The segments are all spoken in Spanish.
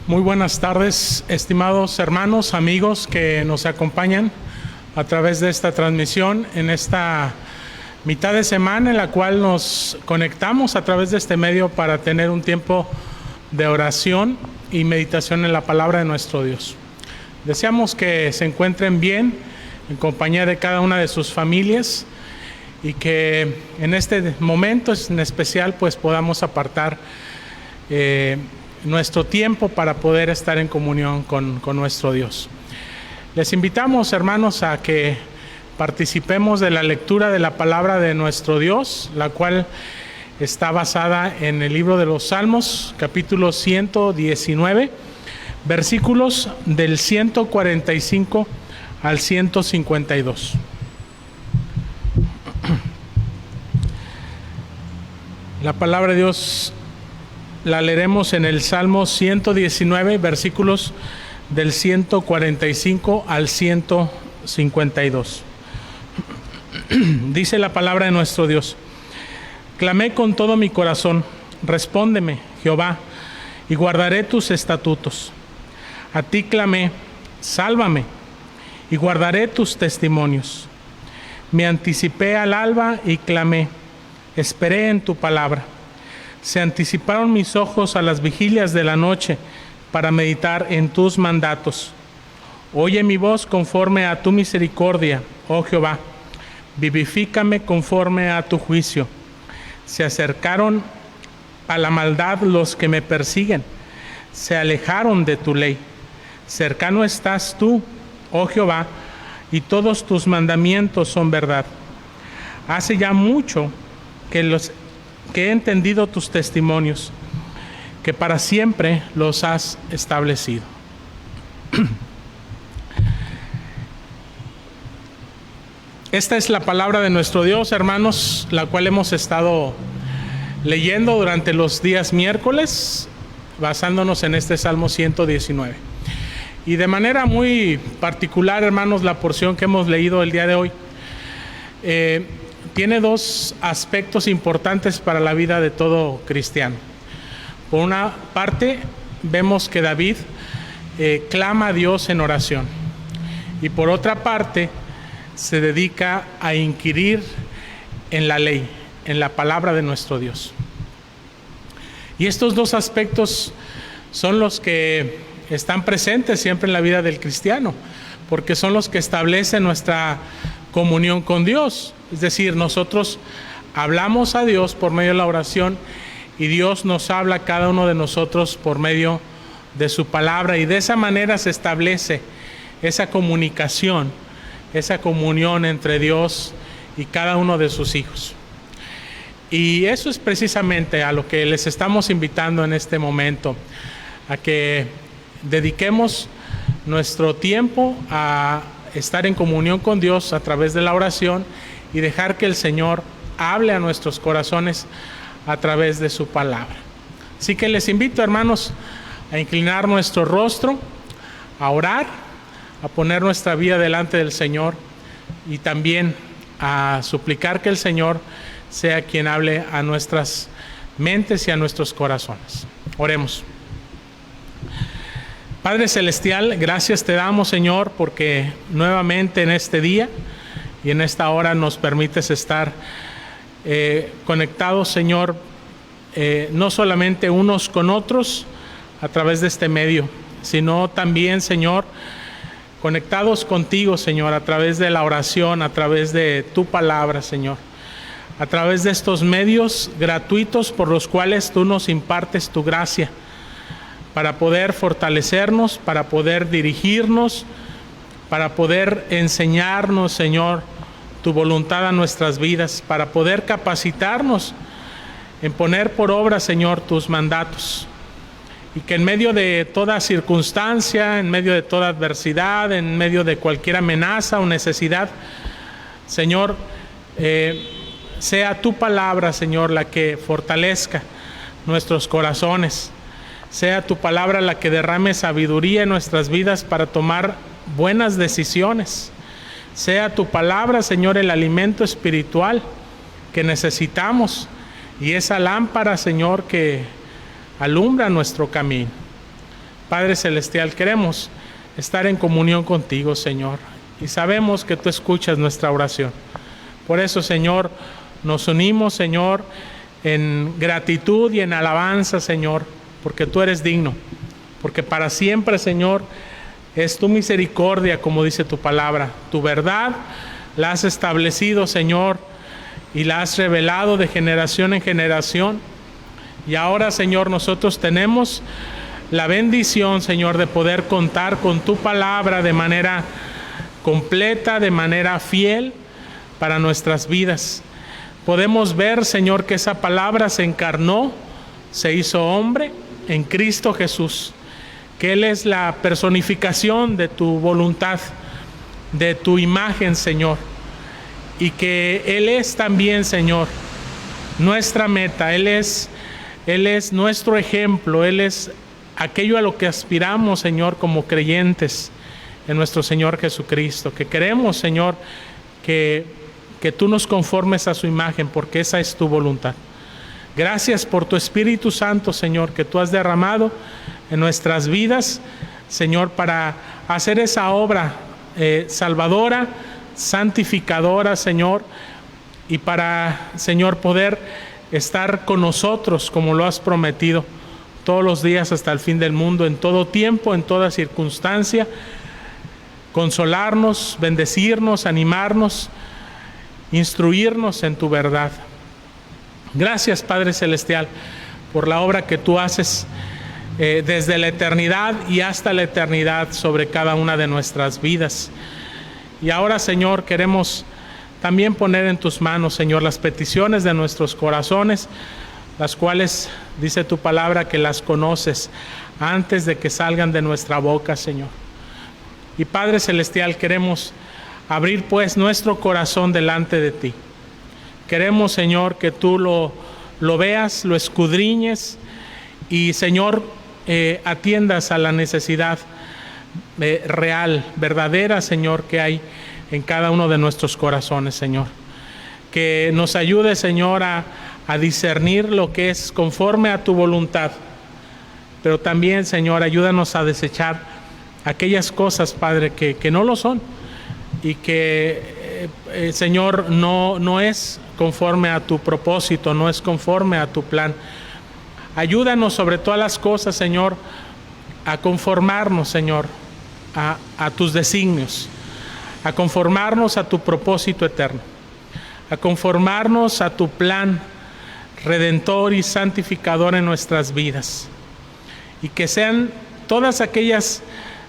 Muy buenas tardes, estimados hermanos, amigos que nos acompañan a través de esta transmisión en esta mitad de semana en la cual nos conectamos a través de este medio para tener un tiempo de oración y meditación en la palabra de nuestro Dios. Deseamos que se encuentren bien en compañía de cada una de sus familias y que en este momento en especial pues podamos apartar nuestro tiempo para poder estar en comunión con nuestro Dios. Les invitamos, hermanos, a que participemos de la lectura de la palabra de nuestro Dios, la cual está basada en el libro de los Salmos, capítulo 119, versículos del 145 al 152. La palabra de Dios la leeremos en el Salmo 119, versículos del 145 al 152. Dice la palabra de nuestro Dios: Clamé con todo mi corazón, respóndeme, Jehová, y guardaré tus estatutos. A ti clamé, sálvame, y guardaré tus testimonios. Me anticipé al alba y clamé, esperé en tu palabra. Se anticiparon mis ojos a las vigilias de la noche para meditar en tus mandatos. Oye mi voz conforme a tu misericordia, oh Jehová, vivifícame conforme a tu juicio. Se acercaron a la maldad los que me persiguen, se alejaron de tu ley. Cercano estás tú, oh Jehová, y todos tus mandamientos son verdad. Hace ya mucho que he entendido tus testimonios, que para siempre los has establecido. Esta es la palabra de nuestro Dios, hermanos, la cual hemos estado leyendo durante los días miércoles, basándonos en este Salmo 119. Y de manera muy particular, hermanos, la porción que hemos leído el día de hoy tiene dos aspectos importantes para la vida de todo cristiano. Por una parte, vemos que David clama a Dios en oración. Y por otra parte, se dedica a inquirir en la ley, en la palabra de nuestro Dios. Y estos dos aspectos son los que están presentes siempre en la vida del cristiano, porque son los que establecen nuestra comunión con Dios. Es decir, nosotros hablamos a Dios por medio de la oración y Dios nos habla a cada uno de nosotros por medio de su palabra, y de esa manera se establece esa comunicación, esa comunión entre Dios y cada uno de sus hijos. Y eso es precisamente a lo que les estamos invitando en este momento, a que dediquemos nuestro tiempo a estar en comunión con Dios a través de la oración y dejar que el Señor hable a nuestros corazones a través de su palabra. Así que les invito, hermanos, a inclinar nuestro rostro, a orar, a poner nuestra vida delante del Señor y también a suplicar que el Señor sea quien hable a nuestras mentes y a nuestros corazones. Oremos. Padre Celestial, gracias te damos, Señor, porque nuevamente en este día y en esta hora nos permites estar conectados, Señor, no solamente unos con otros a través de este medio, sino también, Señor, conectados contigo, Señor, a través de la oración, a través de tu palabra, Señor, a través de estos medios gratuitos por los cuales tú nos impartes tu gracia, para poder fortalecernos, para poder dirigirnos, para poder enseñarnos, Señor, tu voluntad a nuestras vidas, para poder capacitarnos en poner por obra, Señor, tus mandatos. Y que en medio de toda circunstancia, en medio de toda adversidad, en medio de cualquier amenaza o necesidad, Señor, sea tu palabra, Señor, la que fortalezca nuestros corazones. Sea tu palabra la que derrame sabiduría en nuestras vidas para tomar buenas decisiones. Sea tu palabra, Señor, el alimento espiritual que necesitamos y esa lámpara, Señor, que alumbra nuestro camino. Padre Celestial, queremos estar en comunión contigo, Señor, y sabemos que tú escuchas nuestra oración. Por eso, Señor, nos unimos, Señor, en gratitud y en alabanza, Señor, porque tú eres digno, porque para siempre, Señor, es tu misericordia, como dice tu palabra. Tu verdad la has establecido, Señor, y la has revelado de generación en generación. Y ahora, Señor, nosotros tenemos la bendición, Señor, de poder contar con tu palabra de manera completa, de manera fiel para nuestras vidas. Podemos ver, Señor, que esa palabra se encarnó, se hizo hombre en Cristo Jesús, que Él es la personificación de tu voluntad, de tu imagen, Señor, y que Él es también, Señor, nuestra meta. Él es nuestro ejemplo. Él es aquello a lo que aspiramos, Señor, como creyentes en nuestro Señor Jesucristo, que queremos, Señor, que tú nos conformes a su imagen, porque esa es tu voluntad. Gracias por tu Espíritu Santo, Señor, que tú has derramado en nuestras vidas, Señor, para hacer esa obra salvadora, santificadora, Señor, y para, Señor, poder estar con nosotros como lo has prometido todos los días hasta el fin del mundo, en todo tiempo, en toda circunstancia, consolarnos, bendecirnos, animarnos, instruirnos en tu verdad. Gracias, Padre Celestial, por la obra que tú haces desde la eternidad y hasta la eternidad sobre cada una de nuestras vidas. Y ahora, Señor, queremos también poner en tus manos, Señor, las peticiones de nuestros corazones, las cuales dice tu palabra que las conoces antes de que salgan de nuestra boca, Señor. Y Padre Celestial, queremos abrir pues nuestro corazón delante de ti. Queremos, Señor, que tú lo veas, lo escudriñes y, Señor, atiendas a la necesidad real, verdadera, Señor, que hay en cada uno de nuestros corazones, Señor. Que nos ayude, Señor, a discernir lo que es conforme a tu voluntad. Pero también, Señor, ayúdanos a desechar aquellas cosas, Padre, que no lo son y que, Señor, no es conforme a tu propósito, no es conforme a tu plan. Ayúdanos sobre todas las cosas, Señor, a conformarnos, Señor, a tus designios, a conformarnos a tu propósito eterno, a conformarnos a tu plan redentor y santificador en nuestras vidas. Y que sean todas aquellas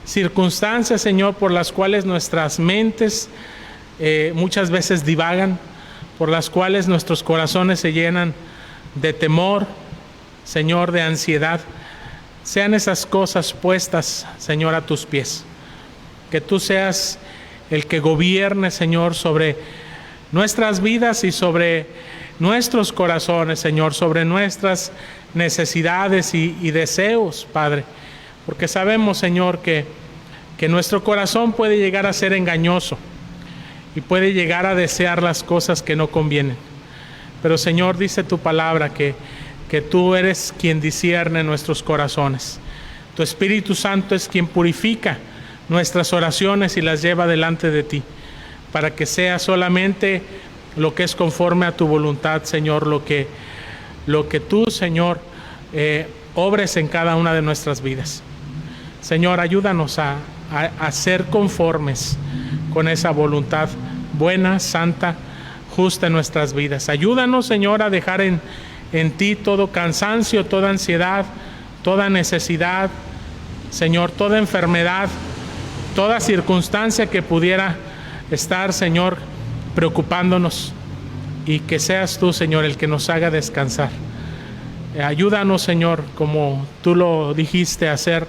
circunstancias, Señor, por las cuales nuestras mentes muchas veces divagan, por las cuales nuestros corazones se llenan de temor, Señor, de ansiedad, sean esas cosas puestas, Señor, a tus pies. Que tú seas el que gobierne, Señor, sobre nuestras vidas y sobre nuestros corazones, Señor, sobre nuestras necesidades y deseos, Padre. Porque sabemos, Señor, que nuestro corazón puede llegar a ser engañoso y puede llegar a desear las cosas que no convienen. Pero, Señor, dice tu palabra que tú eres quien discierne nuestros corazones. Tu Espíritu Santo es quien purifica nuestras oraciones y las lleva delante de ti, para que sea solamente lo que es conforme a tu voluntad, Señor, lo que tú, Señor, obres en cada una de nuestras vidas. Señor, ayúdanos a ser conformes con esa voluntad buena, santa, justa en nuestras vidas. Ayúdanos, Señor, a dejar en ti todo cansancio, toda ansiedad, toda necesidad, Señor, toda enfermedad, toda circunstancia que pudiera estar, Señor, preocupándonos, y que seas tú, Señor, el que nos haga descansar. Ayúdanos, Señor, como tú lo dijiste, a ser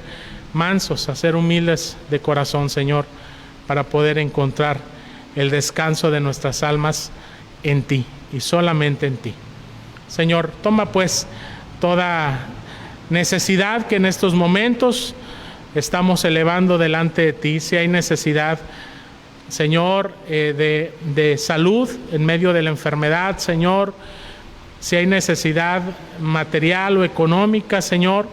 mansos, a ser humildes de corazón, Señor, para poder encontrar el descanso de nuestras almas en ti y solamente en ti. Señor, toma pues toda necesidad que en estos momentos estamos elevando delante de ti. Si hay necesidad, Señor, de salud en medio de la enfermedad, Señor, si hay necesidad material o económica, Señor,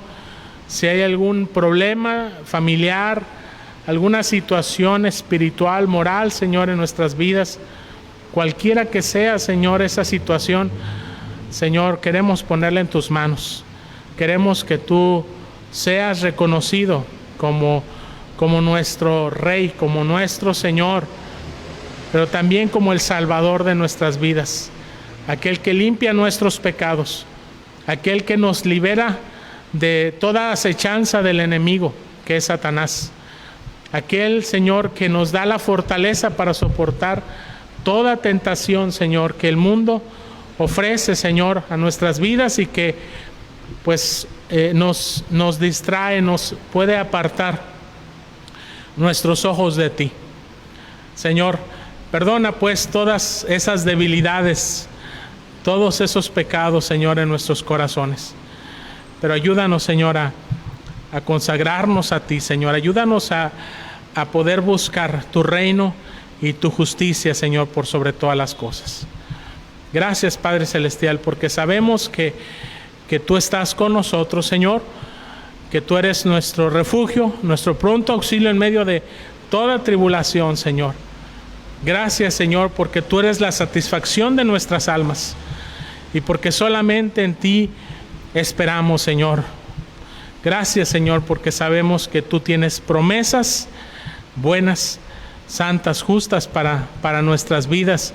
Si hay algún problema familiar, alguna situación espiritual, moral, Señor, en nuestras vidas, cualquiera que sea, Señor, esa situación, Señor, queremos ponerla en tus manos. Queremos que tú seas reconocido como nuestro Rey, como nuestro Señor, pero también como el Salvador de nuestras vidas, aquel que limpia nuestros pecados, aquel que nos libera de toda acechanza del enemigo, que es Satanás, aquel, Señor, que nos da la fortaleza para soportar toda tentación, Señor, que el mundo ofrece, Señor, a nuestras vidas y que pues nos distrae, nos puede apartar nuestros ojos de ti. Señor, perdona pues todas esas debilidades, todos esos pecados, Señor, en nuestros corazones. Pero ayúdanos, Señor, a consagrarnos a ti, Señor. Ayúdanos a poder buscar tu reino y tu justicia, Señor, por sobre todas las cosas. Gracias, Padre Celestial, porque sabemos que tú estás con nosotros, Señor, que tú eres nuestro refugio, nuestro pronto auxilio en medio de toda tribulación, Señor. Gracias, Señor, porque tú eres la satisfacción de nuestras almas y porque solamente en ti esperamos, Señor. Gracias, Señor, porque sabemos que tú tienes promesas buenas, santas, justas para nuestras vidas.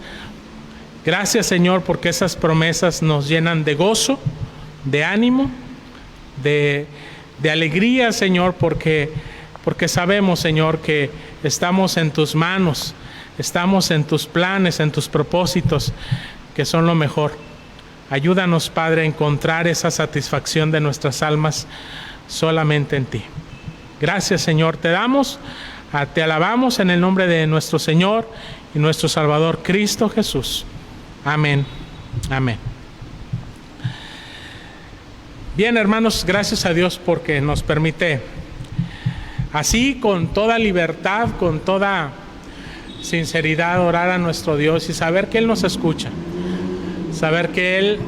Gracias, Señor, porque esas promesas nos llenan de gozo, de ánimo, de alegría, Señor, porque sabemos, Señor, que estamos en tus manos, estamos en tus planes, en tus propósitos, que son lo mejor. Ayúdanos, Padre, a encontrar esa satisfacción de nuestras almas solamente en ti. Gracias, Señor, te damos, te alabamos en el nombre de nuestro Señor y nuestro Salvador Cristo Jesús. Amén. Amén. Bien, hermanos, gracias a Dios porque nos permite así, con toda libertad, con toda sinceridad, orar a nuestro Dios y saber que Él nos escucha, saber que Él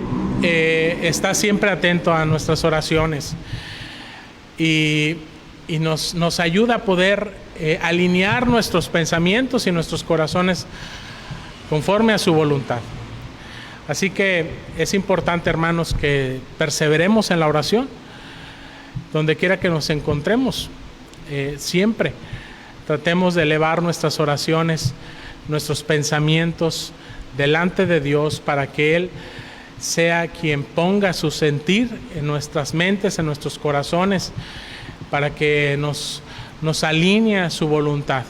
está siempre atento a nuestras oraciones y nos ayuda a poder alinear nuestros pensamientos y nuestros corazones conforme a su voluntad. Así que es importante, hermanos, que perseveremos en la oración, donde quiera que nos encontremos. Siempre tratemos de elevar nuestras oraciones, nuestros pensamientos delante de Dios para que Él sea quien ponga su sentir en nuestras mentes, en nuestros corazones, para que nos alinee a su voluntad,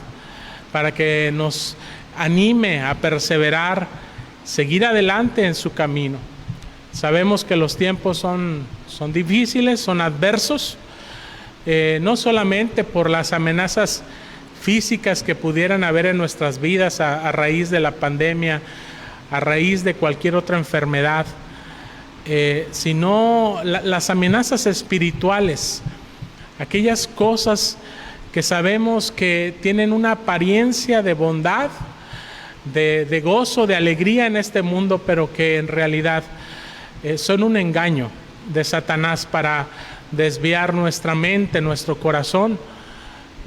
para que nos anime a perseverar, seguir adelante en su camino. Sabemos que los tiempos son difíciles, son adversos, no solamente por las amenazas físicas que pudieran haber en nuestras vidas a raíz de la pandemia, a raíz de cualquier otra enfermedad, sino las amenazas espirituales, aquellas cosas que sabemos que tienen una apariencia de bondad, de gozo, de alegría en este mundo, pero que en realidad son un engaño de Satanás para desviar nuestra mente, nuestro corazón,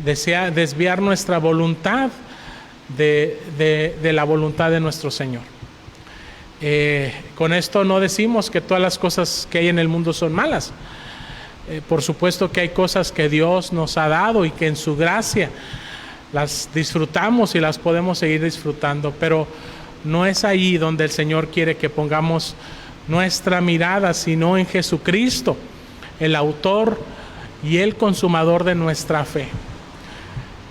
desviar nuestra voluntad de la voluntad de nuestro Señor. Con esto no decimos que todas las cosas que hay en el mundo son malas. Por supuesto que hay cosas que Dios nos ha dado y que en su gracia las disfrutamos y las podemos seguir disfrutando, pero no es ahí donde el Señor quiere que pongamos nuestra mirada, sino en Jesucristo, el autor y el consumador de nuestra fe.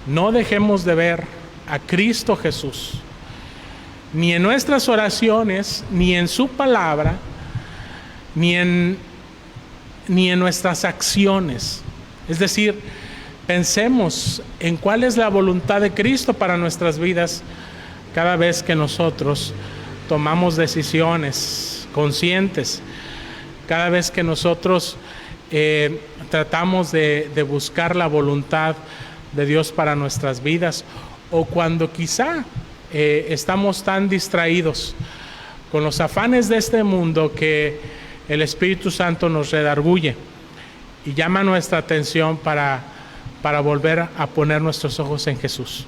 No dejemos de ver a Cristo Jesús, ni en nuestras oraciones, ni en su palabra, ni en nuestras acciones. Es decir, pensemos en cuál es la voluntad de Cristo para nuestras vidas cada vez que nosotros tomamos decisiones conscientes, cada vez que nosotros tratamos de buscar la voluntad de Dios para nuestras vidas, o cuando quizá estamos tan distraídos con los afanes de este mundo que el Espíritu Santo nos redarguye y llama nuestra atención para volver a poner nuestros ojos en Jesús.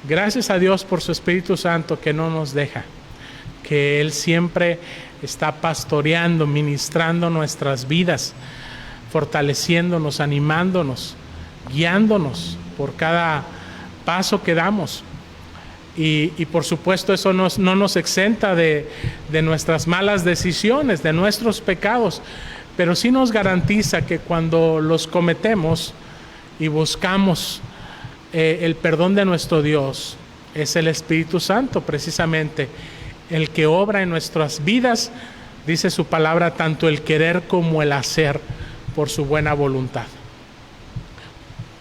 Gracias a Dios por su Espíritu Santo que no nos deja, que Él siempre está pastoreando, ministrando nuestras vidas, fortaleciéndonos, animándonos, guiándonos por cada paso que damos. Y por supuesto eso no nos exenta de nuestras malas decisiones, de nuestros pecados, pero sí nos garantiza que cuando los cometemos y buscamos el perdón de nuestro Dios, es el Espíritu Santo precisamente el que obra en nuestras vidas, dice su palabra, tanto el querer como el hacer por su buena voluntad.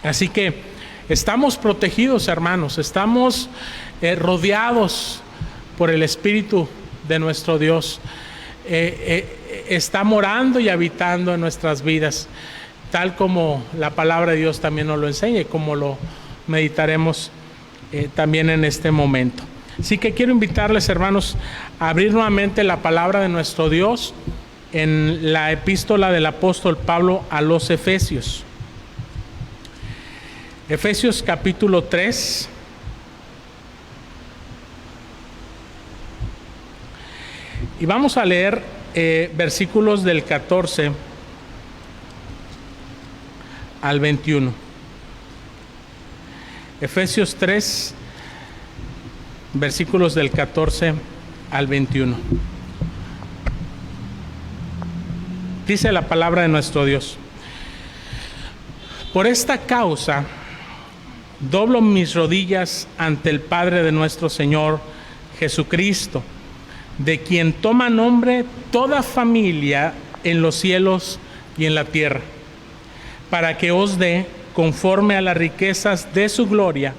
Así que estamos protegidos, hermanos, estamos rodeados por el Espíritu de nuestro Dios. Está morando y habitando en nuestras vidas, tal como la palabra de Dios también nos lo enseña y como lo meditaremos también en este momento. Así que quiero invitarles, hermanos, a abrir nuevamente la palabra de nuestro Dios en la epístola del apóstol Pablo a los Efesios. Efesios capítulo 3. Y vamos a leer versículos del 14 al 21. Efesios 3, versículos del 14 al 21. Dice la palabra de nuestro Dios: por esta causa doblo mis rodillas ante el Padre de nuestro Señor Jesucristo, de quien toma nombre toda familia en los cielos y en la tierra, para que os dé, conforme a las riquezas de su gloria,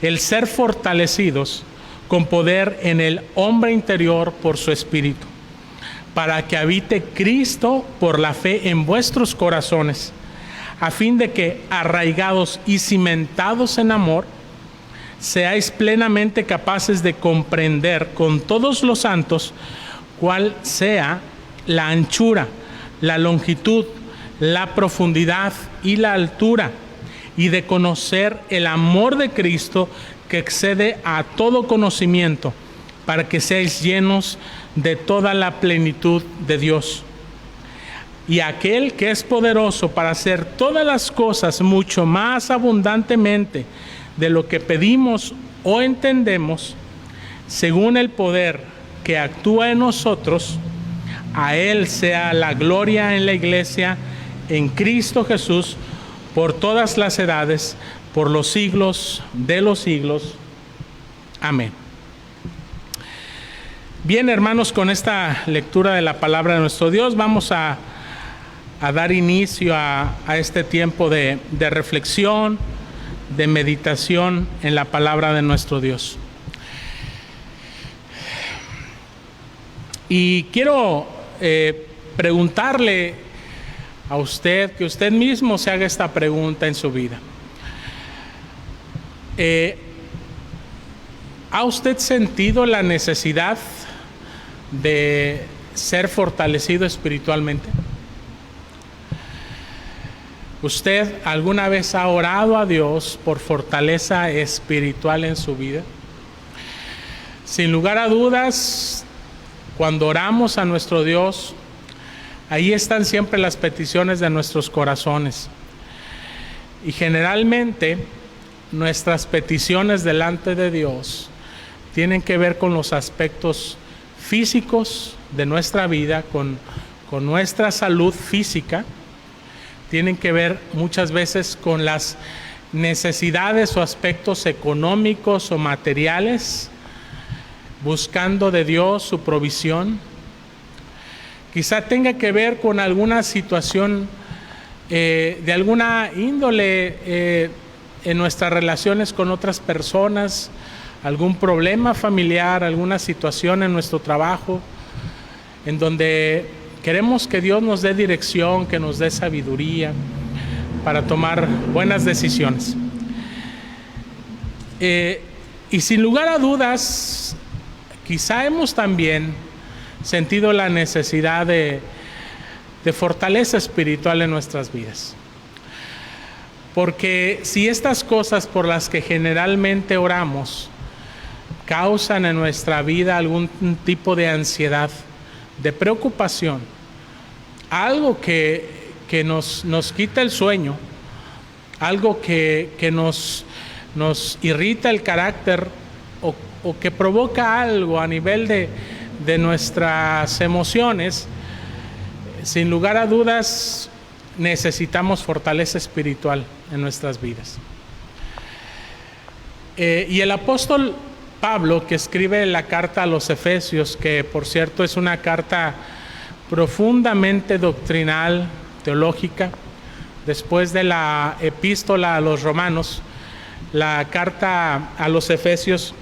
el ser fortalecidos con poder en el hombre interior por su Espíritu, para que habite Cristo por la fe en vuestros corazones, a fin de que, arraigados y cimentados en amor, seáis plenamente capaces de comprender con todos los santos cuál sea la anchura, la longitud, la profundidad y la altura, y de conocer el amor de Cristo que excede a todo conocimiento, para que seáis llenos de toda la plenitud de Dios. Y aquel que es poderoso para hacer todas las cosas mucho más abundantemente de lo que pedimos o entendemos, según el poder que actúa en nosotros, a Él sea la gloria en la iglesia, en Cristo Jesús, por todas las edades, por los siglos de los siglos. Amén. Bien, hermanos, con esta lectura de la palabra de nuestro Dios, vamos a dar inicio a este tiempo de reflexión, de meditación en la palabra de nuestro Dios. Y quiero preguntarle a usted, que usted mismo se haga esta pregunta en su vida. ¿Ha usted sentido la necesidad de ser fortalecido espiritualmente? ¿Usted alguna vez ha orado a Dios por fortaleza espiritual en su vida? Sin lugar a dudas, cuando oramos a nuestro Dios, ahí están siempre las peticiones de nuestros corazones. Y generalmente nuestras peticiones delante de Dios tienen que ver con los aspectos físicos de nuestra vida, con nuestra salud física. Tienen que ver muchas veces con las necesidades o aspectos económicos o materiales, buscando de Dios su provisión. Quizá tenga que ver con alguna situación de alguna índole en nuestras relaciones con otras personas, algún problema familiar, alguna situación en nuestro trabajo, en donde queremos que Dios nos dé dirección, que nos dé sabiduría para tomar buenas decisiones. Y sin lugar a dudas, quizá hemos también sentido la necesidad de de fortaleza espiritual en nuestras vidas. Porque si estas cosas por las que generalmente oramos causan en nuestra vida algún tipo de ansiedad, de preocupación, algo que nos quita el sueño, algo que nos irrita el carácter o que provoca algo a nivel de nuestras emociones, sin lugar a dudas necesitamos fortaleza espiritual en nuestras vidas. Y el apóstol Pablo, que escribe la carta a los Efesios, que por cierto es una carta profundamente doctrinal, teológica, después de la epístola a los Romanos, la carta a los Efesios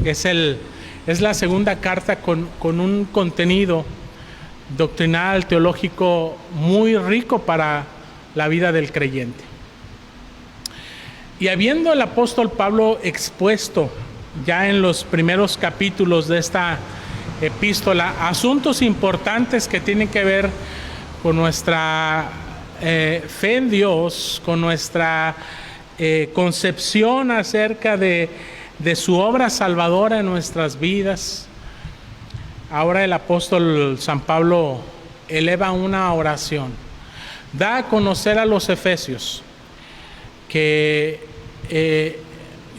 es la segunda carta con un contenido doctrinal, teológico muy rico para la vida del creyente. Y habiendo el apóstol Pablo expuesto ya en los primeros capítulos de esta epístola asuntos importantes que tienen que ver con nuestra fe en Dios, con nuestra concepción acerca de su obra salvadora en nuestras vidas, ahora el apóstol San Pablo eleva una oración, da a conocer a los efesios que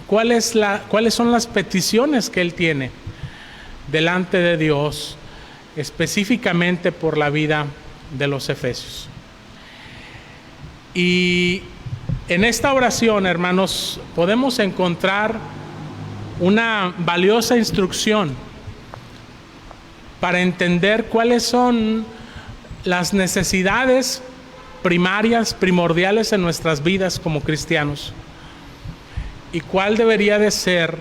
cuáles son las peticiones que él tiene delante de Dios, específicamente por la vida de los efesios. Y en esta oración, hermanos, podemos encontrar una valiosa instrucción para entender cuáles son las necesidades primarias, primordiales en nuestras vidas como cristianos y cuál debería de ser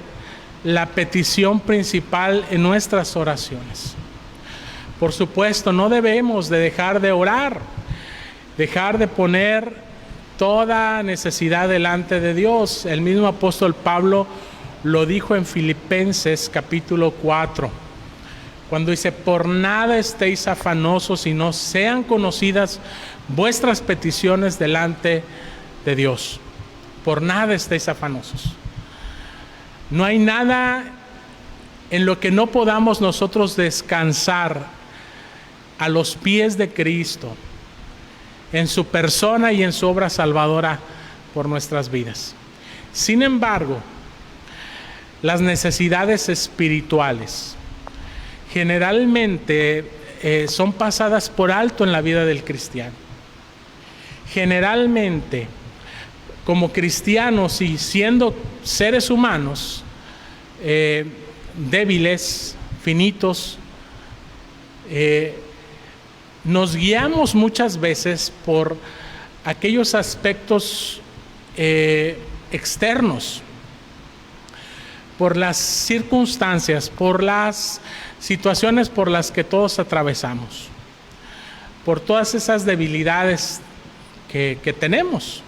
la petición principal en nuestras oraciones. Por supuesto, no debemos de dejar de orar, dejar de poner toda necesidad delante de Dios. El mismo apóstol Pablo lo dijo en Filipenses capítulo 4, cuando dice: por nada estéis afanosos, y no sean conocidas vuestras peticiones delante de Dios. Por nada estéis afanosos. No hay nada en lo que no podamos nosotros descansar a los pies de Cristo, en su persona y en su obra salvadora por nuestras vidas. Sin embargo, las necesidades espirituales generalmente son pasadas por alto en la vida del cristiano. Generalmente, como cristianos y siendo seres humanos débiles, finitos, nos guiamos muchas veces por aquellos aspectos externos, por las circunstancias, por las situaciones por las que todos atravesamos, por todas esas debilidades que tenemos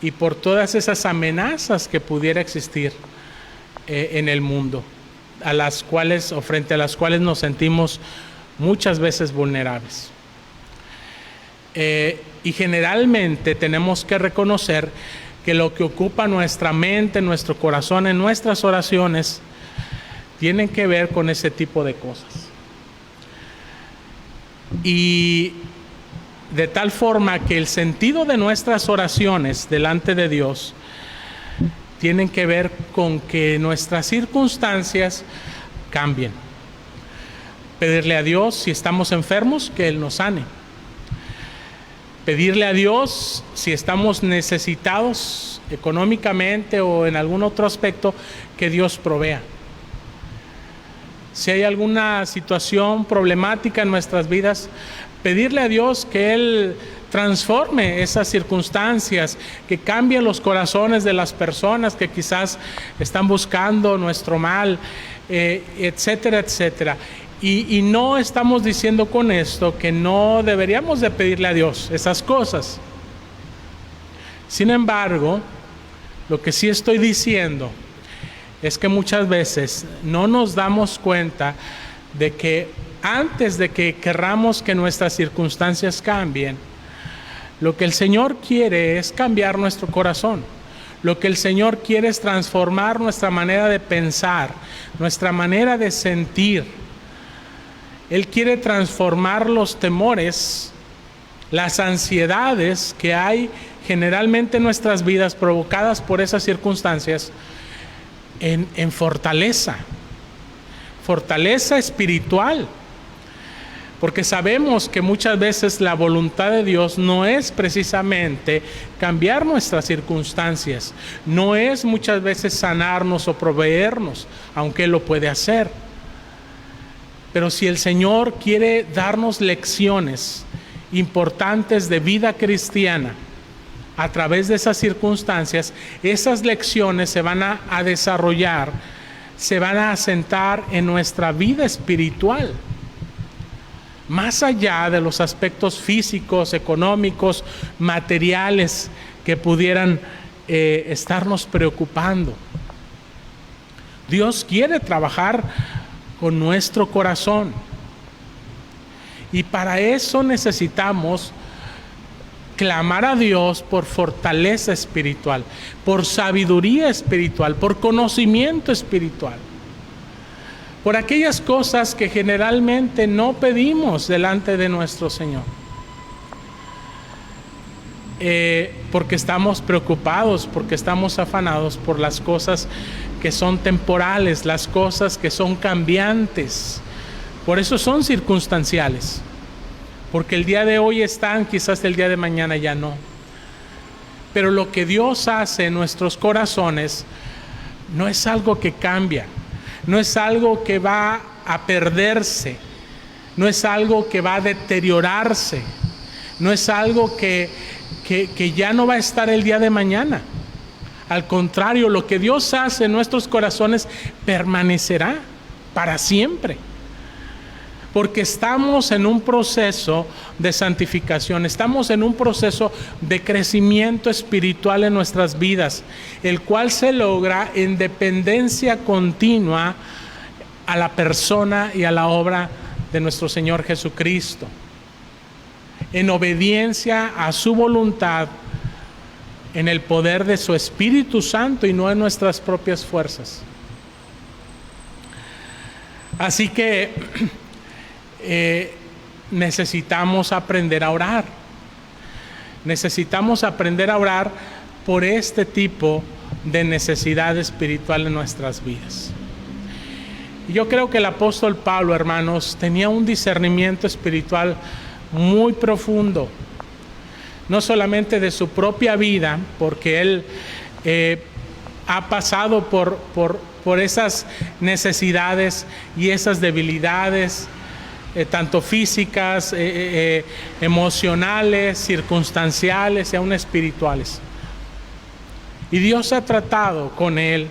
y por todas esas amenazas que pudiera existir en el mundo, a las cuales o frente a las cuales nos sentimos muchas veces vulnerables. Y generalmente tenemos que reconocer que lo que ocupa nuestra mente, nuestro corazón, en nuestras oraciones, tienen que ver con ese tipo de cosas. Y de tal forma que el sentido de nuestras oraciones delante de Dios tienen que ver con que nuestras circunstancias cambien. Pedirle a Dios, si estamos enfermos, que Él nos sane. Pedirle a Dios, si estamos necesitados económicamente o en algún otro aspecto, que Dios provea. Si hay alguna situación problemática en nuestras vidas, pedirle a Dios que Él transforme esas circunstancias, que cambie los corazones de las personas que quizás están buscando nuestro mal, etcétera, etcétera. Y no estamos diciendo con esto que no deberíamos de pedirle a Dios esas cosas. Sin embargo, lo que sí estoy diciendo es que muchas veces no nos damos cuenta de que antes de que querramos que nuestras circunstancias cambien, lo que el Señor quiere es cambiar nuestro corazón. Lo que el Señor quiere es transformar nuestra manera de pensar, nuestra manera de sentir. Él quiere transformar los temores, las ansiedades que hay generalmente en nuestras vidas provocadas por esas circunstancias en fortaleza espiritual. Porque sabemos que muchas veces la voluntad de Dios no es precisamente cambiar nuestras circunstancias, no es muchas veces sanarnos o proveernos, aunque Él lo puede hacer. Pero si el Señor quiere darnos lecciones importantes de vida cristiana a través de esas circunstancias, esas lecciones se van a desarrollar, se van a asentar en nuestra vida espiritual. Más allá de los aspectos físicos, económicos, materiales que pudieran estarnos preocupando. Dios quiere trabajar con nuestro corazón. Y para eso necesitamos clamar a Dios por fortaleza espiritual, por sabiduría espiritual, por conocimiento espiritual. Por aquellas cosas que generalmente no pedimos delante de nuestro Señor. Porque estamos preocupados, porque estamos afanados por las cosas que son temporales, las cosas que son cambiantes. Por eso son circunstanciales. Porque el día de hoy están, quizás el día de mañana ya no. Pero lo que Dios hace en nuestros corazones no es algo que cambia. No es algo que va a perderse, no es algo que va a deteriorarse, no es algo que ya no va a estar el día de mañana. Al contrario, lo que Dios hace en nuestros corazones permanecerá para siempre. Porque estamos en un proceso de santificación, estamos en un proceso de crecimiento espiritual en nuestras vidas, el cual se logra en dependencia continua a la persona y a la obra de nuestro Señor Jesucristo, en obediencia a su voluntad, en el poder de su Espíritu Santo y no en nuestras propias fuerzas. Así que necesitamos aprender a orar. Necesitamos aprender a orar por este tipo de necesidad espiritual en nuestras vidas. Y yo creo que el apóstol Pablo, hermanos, tenía un discernimiento espiritual muy profundo. No solamente de su propia vida, porque él ha pasado por esas necesidades y esas debilidades, tanto físicas, emocionales, circunstanciales y aún espirituales. Y Dios ha tratado con él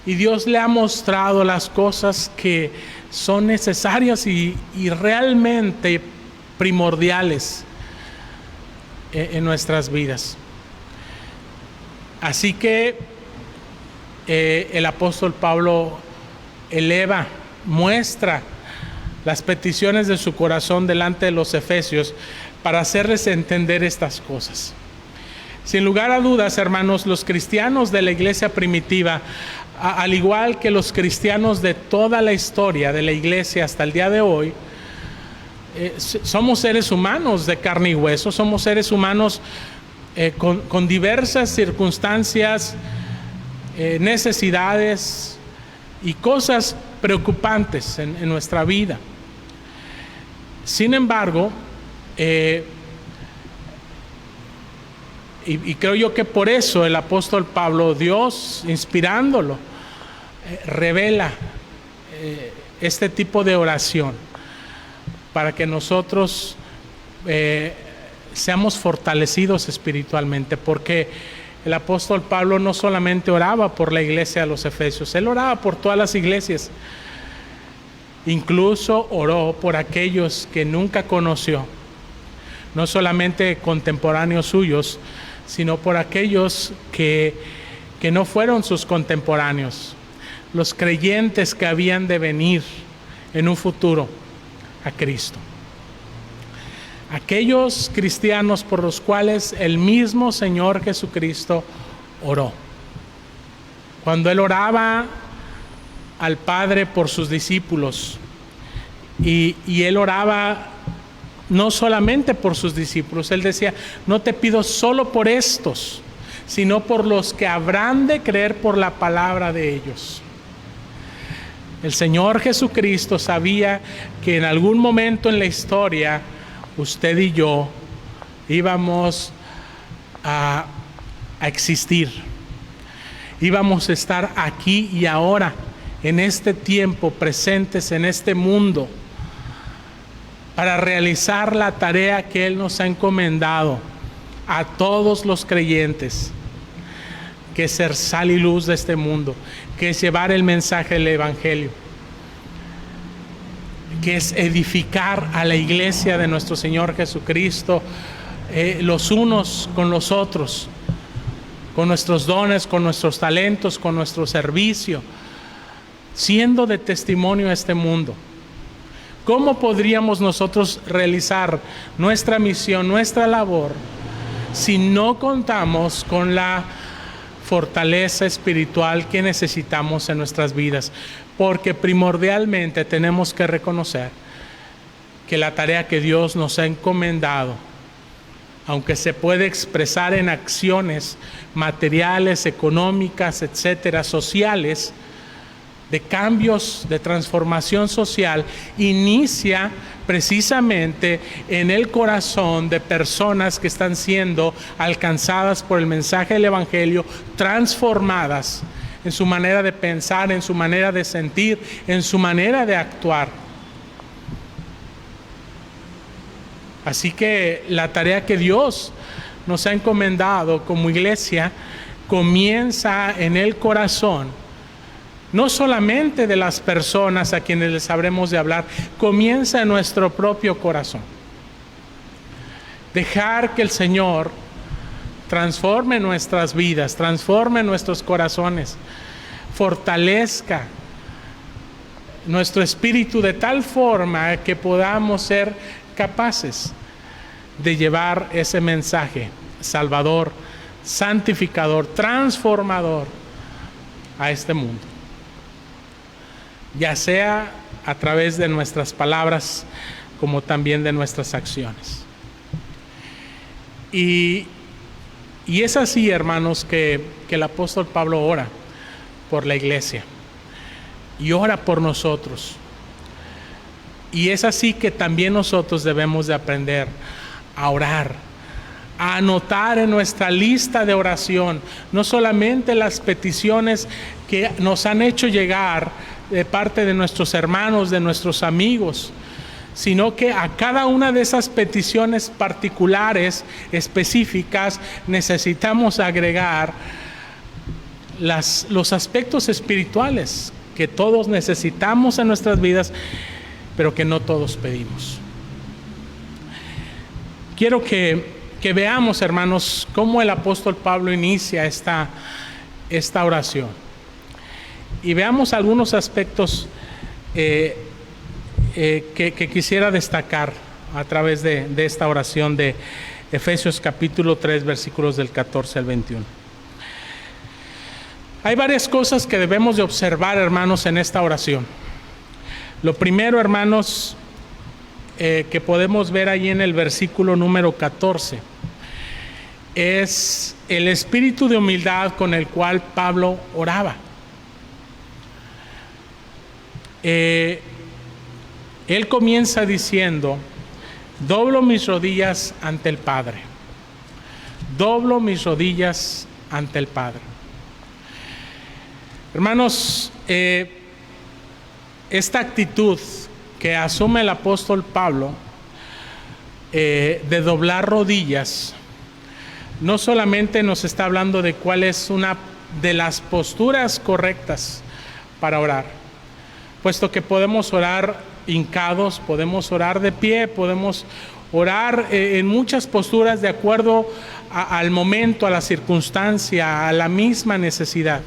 y Dios le ha mostrado las cosas que son necesarias y realmente primordiales en nuestras vidas. Así que el apóstol Pablo muestra las peticiones de su corazón delante de los efesios para hacerles entender estas cosas. Sin lugar a dudas, hermanos, los cristianos de la iglesia primitiva, al igual que los cristianos de toda la historia de la iglesia hasta el día de hoy, somos seres humanos de carne y hueso, somos seres humanos con diversas circunstancias, necesidades y cosas preocupantes en nuestra vida. Sin embargo, y creo yo que por eso el apóstol Pablo, Dios inspirándolo, revela este tipo de oración para que nosotros seamos fortalecidos espiritualmente, porque el apóstol Pablo no solamente oraba por la iglesia de los Efesios, él oraba por todas las iglesias. Incluso oró por aquellos que nunca conoció, no solamente contemporáneos suyos, sino por aquellos que no fueron sus contemporáneos, los creyentes que habían de venir en un futuro, a Cristo. Aquellos cristianos por los cuales el mismo Señor Jesucristo oró. Cuando Él oraba al Padre por sus discípulos, y Él oraba no solamente por sus discípulos, Él decía: no te pido solo por estos, sino por los que habrán de creer por la palabra de ellos. El Señor Jesucristo sabía que en algún momento en la historia usted y yo íbamos a existir. Íbamos a estar aquí y ahora, en este tiempo, presentes en este mundo, para realizar la tarea que Él nos ha encomendado a todos los creyentes, que es ser sal y luz de este mundo, que es llevar el mensaje del Evangelio, que es edificar a la iglesia de nuestro Señor Jesucristo, los unos con los otros, con nuestros dones, con nuestros talentos, con nuestro servicio, siendo de testimonio a este mundo. ¿Cómo podríamos nosotros realizar nuestra misión, nuestra labor, si no contamos con la fortaleza espiritual que necesitamos en nuestras vidas? Porque primordialmente tenemos que reconocer que la tarea que Dios nos ha encomendado, aunque se puede expresar en acciones materiales, económicas, etcétera, sociales, de cambios, de transformación social, inicia precisamente en el corazón de personas que están siendo alcanzadas por el mensaje del Evangelio, transformadas en su manera de pensar, en su manera de sentir, en su manera de actuar. Así que la tarea que Dios nos ha encomendado como iglesia comienza en el corazón, no solamente de las personas a quienes les habremos de hablar, comienza en nuestro propio corazón. Dejar que el Señor transforme nuestras vidas, transforme nuestros corazones, fortalezca nuestro espíritu de tal forma que podamos ser capaces de llevar ese mensaje salvador, santificador, transformador a este mundo, ya sea a través de nuestras palabras como también de nuestras acciones. Y es así, hermanos, que el apóstol Pablo ora por la iglesia y ora por nosotros. Y es así que también nosotros debemos de aprender a orar, a anotar en nuestra lista de oración no solamente las peticiones que nos han hecho llegar de parte de nuestros hermanos, de nuestros amigos, sino que a cada una de esas peticiones particulares, específicas, necesitamos agregar los aspectos espirituales que todos necesitamos en nuestras vidas, pero que no todos pedimos. Quiero que veamos, hermanos, cómo el apóstol Pablo inicia esta oración. Y veamos algunos aspectos que quisiera destacar a través de esta oración de Efesios capítulo 3, versículos del 14 al 21. Hay varias cosas que debemos de observar, hermanos, en esta oración. Lo primero, hermanos, que podemos ver ahí en el versículo número 14, es el espíritu de humildad con el cual Pablo oraba. Él comienza diciendo: doblo mis rodillas ante el Padre. Doblo mis rodillas ante el Padre. Hermanos, esta actitud que asume el apóstol Pablo de doblar rodillas, no solamente nos está hablando de cuál es una de las posturas correctas para orar, puesto que podemos orar hincados, podemos orar de pie, podemos orar en muchas posturas de acuerdo al momento, a la circunstancia, a la misma necesidad.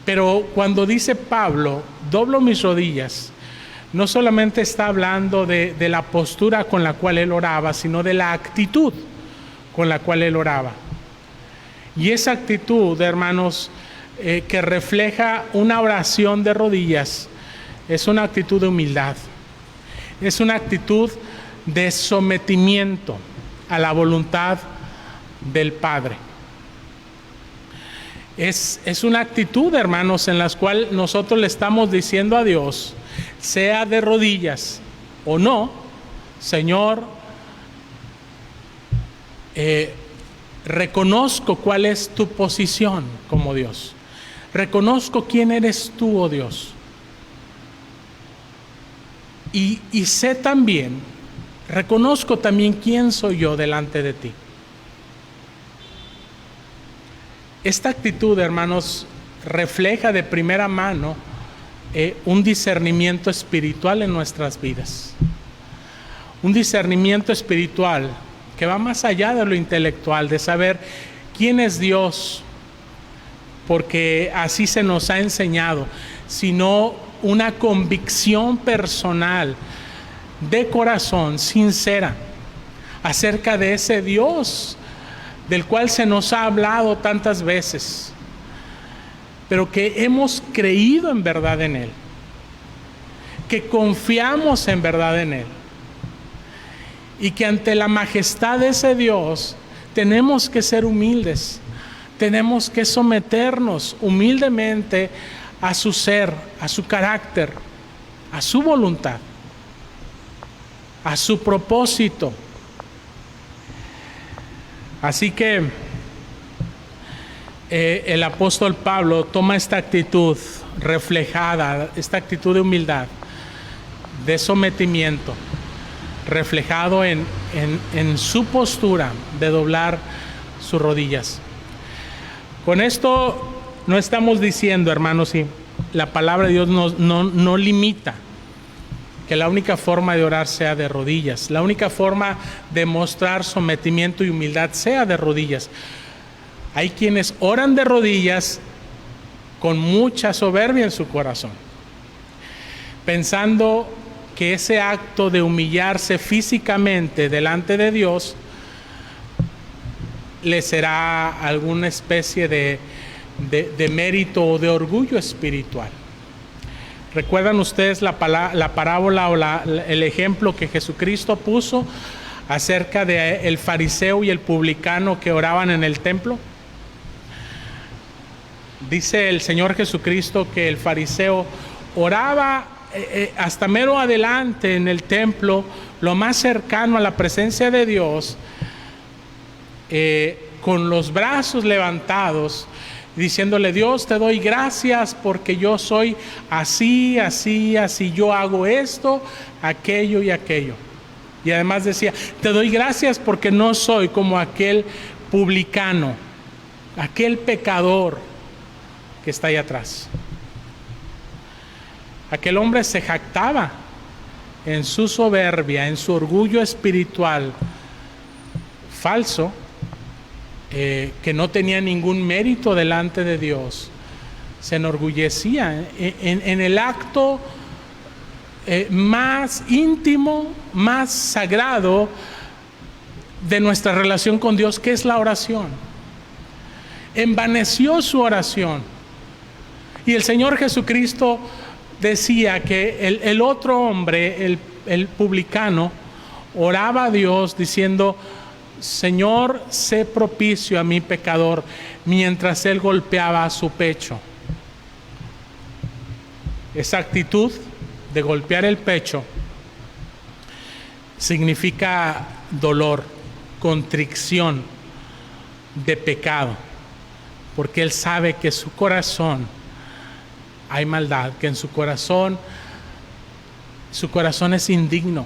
Pero cuando dice Pablo, doblo mis rodillas, no solamente está hablando de la postura con la cual él oraba, sino de la actitud con la cual él oraba. Y esa actitud, hermanos, que refleja una oración de rodillas, es una actitud de humildad, es una actitud de sometimiento a la voluntad del Padre. Es una actitud, hermanos, en la cual nosotros le estamos diciendo a Dios, sea de rodillas o no, Señor, reconozco cuál es tu posición como Dios. Reconozco quién eres tú, oh Dios. Y sé también, reconozco también quién soy yo delante de ti. Esta actitud, hermanos, refleja de primera mano un discernimiento espiritual en nuestras vidas. Un discernimiento espiritual que va más allá de lo intelectual, de saber quién es Dios, porque así se nos ha enseñado, sino una convicción personal, de corazón, sincera, acerca de ese Dios del cual se nos ha hablado tantas veces, pero que hemos creído en verdad en Él, que confiamos en verdad en Él, y que ante la majestad de ese Dios tenemos que ser humildes, tenemos que someternos humildemente a su ser, a su carácter, a su voluntad, a su propósito. Así que el apóstol Pablo toma esta actitud reflejada, esta actitud de humildad, de sometimiento, reflejado en su postura de doblar sus rodillas. Con esto no estamos diciendo, hermanos, y la palabra de Dios no limita que la única forma de orar sea de rodillas, la única forma de mostrar sometimiento y humildad sea de rodillas. Hay quienes oran de rodillas con mucha soberbia en su corazón, pensando que ese acto de humillarse físicamente delante de Dios le será alguna especie de mérito o de orgullo espiritual. ¿Recuerdan ustedes la parábola o el ejemplo que Jesucristo puso acerca del fariseo y el publicano que oraban en el templo? Dice el Señor Jesucristo que el fariseo oraba hasta mero adelante en el templo, lo más cercano a la presencia de Dios, con los brazos levantados, diciéndole: Dios, te doy gracias porque yo soy así, así, así, yo hago esto, aquello y aquello. Y además decía: te doy gracias porque no soy como aquel publicano, aquel pecador que está ahí atrás. Aquel hombre se jactaba en su soberbia, en su orgullo espiritual falso, que no tenía ningún mérito delante de Dios. Se enorgullecía en el acto más íntimo, más sagrado de nuestra relación con Dios, que es la oración. Envaneció su oración. Y el Señor Jesucristo decía que el otro hombre, el publicano, oraba a Dios diciendo: Señor, sé propicio a mi pecador, mientras él golpeaba su pecho. Esa actitud de golpear el pecho significa dolor, contrición de pecado, porque él sabe que en su corazón hay maldad, que en su corazón es indigno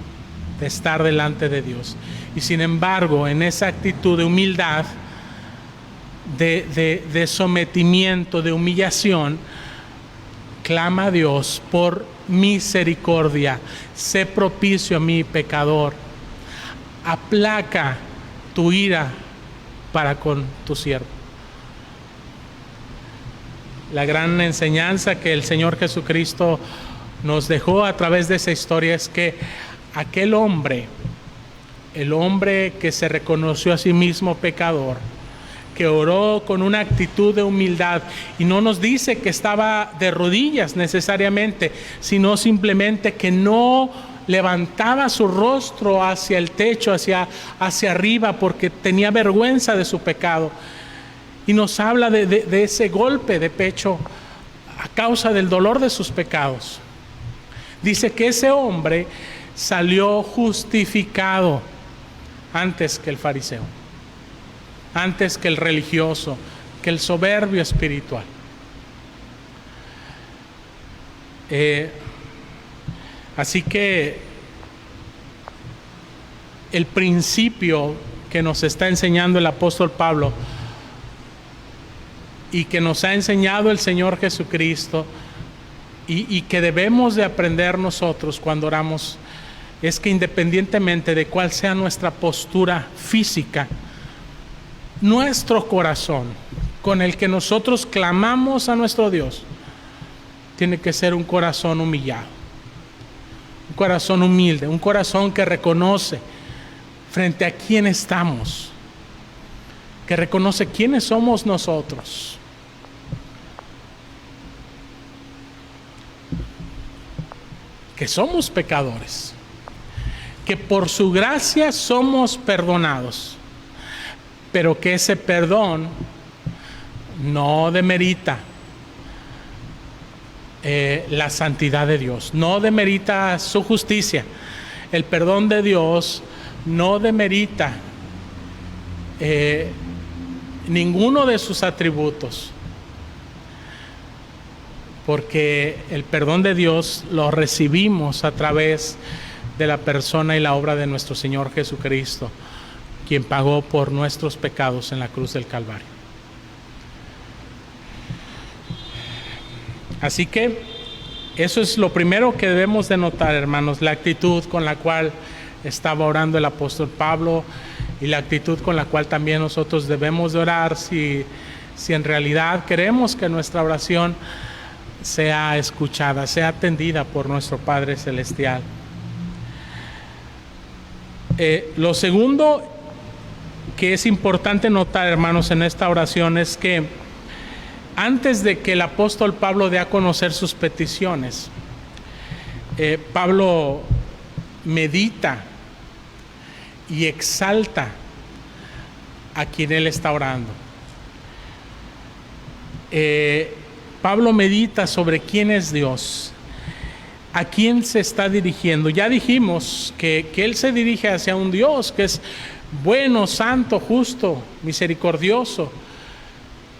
de estar delante de Dios. Y sin embargo, en esa actitud de humildad, de sometimiento, de humillación, clama a Dios por misericordia. Sé propicio a mi pecador. Aplaca tu ira para con tu siervo. La gran enseñanza que el Señor Jesucristo nos dejó a través de esa historia es que aquel hombre, el hombre que se reconoció a sí mismo pecador, que oró con una actitud de humildad, y no nos dice que estaba de rodillas necesariamente, sino simplemente que no levantaba su rostro hacia el techo, hacia arriba, porque tenía vergüenza de su pecado. Y nos habla de ese golpe de pecho a causa del dolor de sus pecados. Dice que ese hombre salió justificado antes que el fariseo, antes que el religioso, que el soberbio espiritual. Así que el principio que nos está enseñando el apóstol Pablo y que nos ha enseñado el Señor Jesucristo y que debemos de aprender nosotros cuando oramos, es que independientemente de cuál sea nuestra postura física, nuestro corazón con el que nosotros clamamos a nuestro Dios tiene que ser un corazón humillado, un corazón humilde, un corazón que reconoce frente a quién estamos, que reconoce quiénes somos nosotros. Que somos pecadores, que por su gracia somos perdonados, pero que ese perdón no demerita la santidad de Dios, no demerita su justicia. El perdón de Dios no demerita ninguno de sus atributos, porque el perdón de Dios lo recibimos a través de la persona y la obra de nuestro Señor Jesucristo, quien pagó por nuestros pecados en la cruz del Calvario. Así que eso es lo primero que debemos de notar, hermanos, la actitud con la cual estaba orando el apóstol Pablo y la actitud con la cual también nosotros debemos de orar si en realidad queremos que nuestra oración sea escuchada, sea atendida por nuestro Padre Celestial. Lo segundo que es importante notar, hermanos, en esta oración es que antes de que el apóstol Pablo dé a conocer sus peticiones, Pablo medita y exalta a quien él está orando. Pablo medita sobre quién es Dios, a quién se está dirigiendo. Ya dijimos que él se dirige hacia un Dios que es bueno, santo, justo, misericordioso,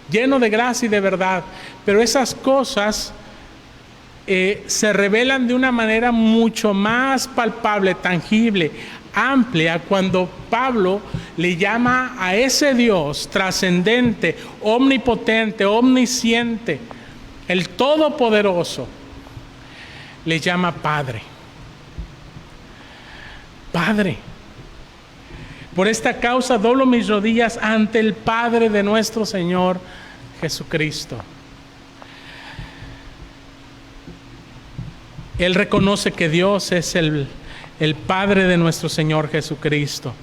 lleno de gracia y de verdad. Pero esas cosas se revelan de una manera mucho más palpable, tangible, amplia, cuando Pablo le llama a ese Dios trascendente, omnipotente, omnisciente, el Todopoderoso, le llama Padre. Padre. Por esta causa doblo mis rodillas ante el Padre de nuestro Señor Jesucristo. Él reconoce que Dios es el Padre de nuestro Señor Jesucristo.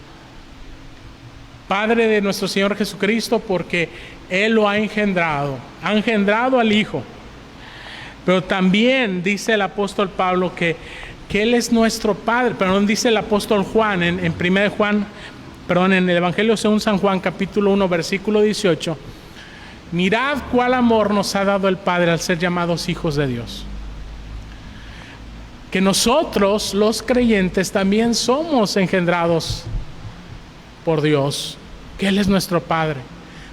Padre de nuestro Señor Jesucristo porque Él lo ha engendrado al Hijo. Pero también dice el apóstol Pablo que Él es nuestro Padre. Perdón, dice el apóstol Juan en el Evangelio según San Juan, capítulo 1, versículo 18. Mirad cuál amor nos ha dado el Padre al ser llamados hijos de Dios. Que nosotros, los creyentes, también somos engendrados por Dios, que Él es nuestro Padre.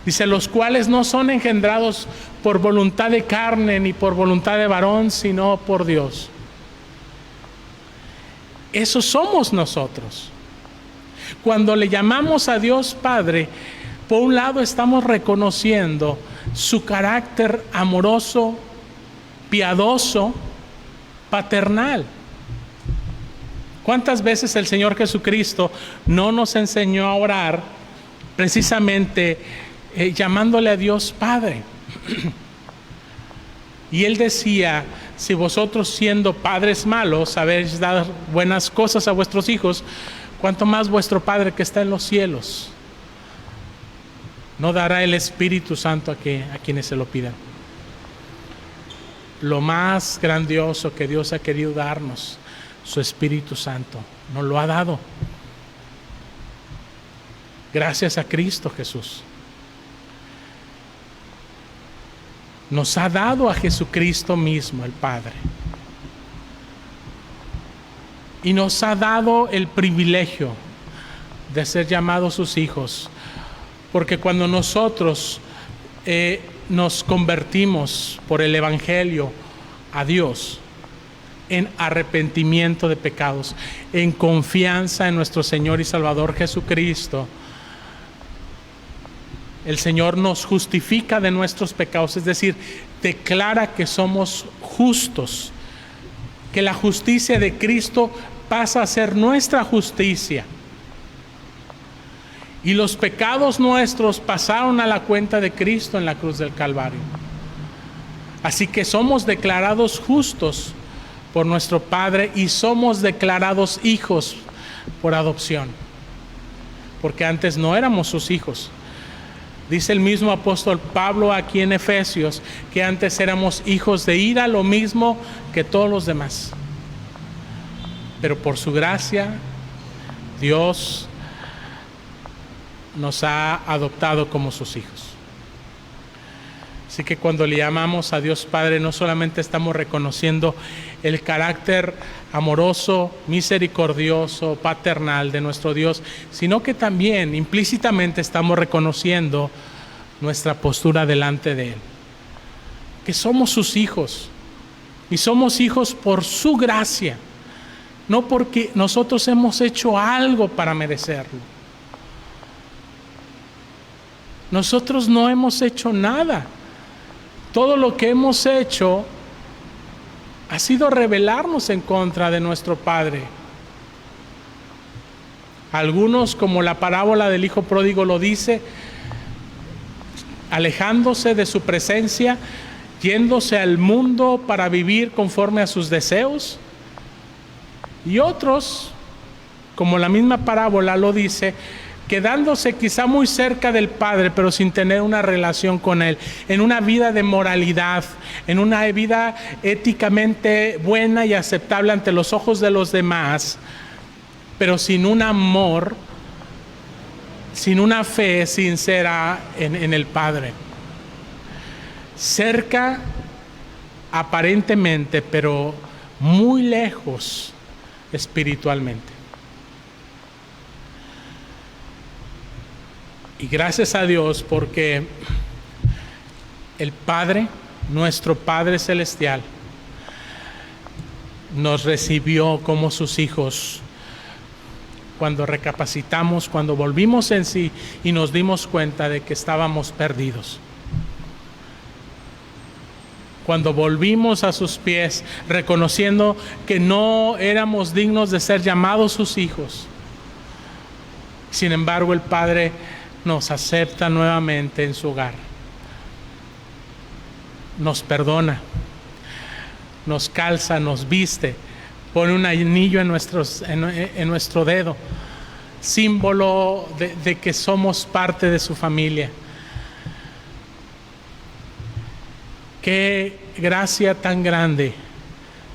Dice, los cuales no son engendrados por voluntad de carne ni por voluntad de varón, sino por Dios. Eso somos nosotros. Cuando le llamamos a Dios Padre, por un lado estamos reconociendo su carácter amoroso, piadoso, paternal. ¿Cuántas veces el Señor Jesucristo no nos enseñó a orar precisamente llamándole a Dios Padre? Y él decía, si vosotros siendo padres malos sabéis dar buenas cosas a vuestros hijos, cuánto más vuestro Padre que está en los cielos no dará el Espíritu Santo a quienes se lo pidan. Lo más grandioso que Dios ha querido darnos, su Espíritu Santo, nos lo ha dado. Gracias a Cristo Jesús. Nos ha dado a Jesucristo mismo, el Padre. Y nos ha dado el privilegio de ser llamados sus hijos. Porque cuando nosotros nos convertimos por el Evangelio a Dios, en arrepentimiento de pecados, en confianza en nuestro Señor y Salvador Jesucristo, el Señor nos justifica de nuestros pecados, es decir, declara que somos justos, que la justicia de Cristo pasa a ser nuestra justicia. Y los pecados nuestros pasaron a la cuenta de Cristo en la cruz del Calvario. Así que somos declarados justos por nuestro Padre y somos declarados hijos por adopción. Porque antes no éramos sus hijos. Dice el mismo apóstol Pablo aquí en Efesios que antes éramos hijos de ira, lo mismo que todos los demás. Pero por su gracia, Dios nos ha adoptado como sus hijos. Así que cuando le llamamos a Dios Padre, no solamente estamos reconociendo el carácter amoroso, misericordioso, paternal de nuestro Dios, sino que también implícitamente estamos reconociendo nuestra postura delante de Él. Que somos sus hijos, y somos hijos por su gracia, no porque nosotros hemos hecho algo para merecerlo. Nosotros no hemos hecho nada. Todo lo que hemos hecho ha sido rebelarnos en contra de nuestro Padre. Algunos, como la parábola del hijo pródigo lo dice, alejándose de su presencia, yéndose al mundo para vivir conforme a sus deseos. Y otros, como la misma parábola lo dice, quedándose quizá muy cerca del Padre, pero sin tener una relación con Él, en una vida de moralidad, en una vida éticamente buena y aceptable ante los ojos de los demás, pero sin un amor, sin una fe sincera en el Padre. Cerca aparentemente, pero muy lejos espiritualmente. Y gracias a Dios porque el Padre, nuestro Padre Celestial, nos recibió como sus hijos cuando recapacitamos, cuando volvimos en sí y nos dimos cuenta de que estábamos perdidos. Cuando volvimos a sus pies, reconociendo que no éramos dignos de ser llamados sus hijos. Sin embargo, el Padre nos acepta nuevamente en su hogar. Nos perdona, nos calza, nos viste, pone un anillo en nuestro dedo, símbolo de que somos parte de su familia. Qué gracia tan grande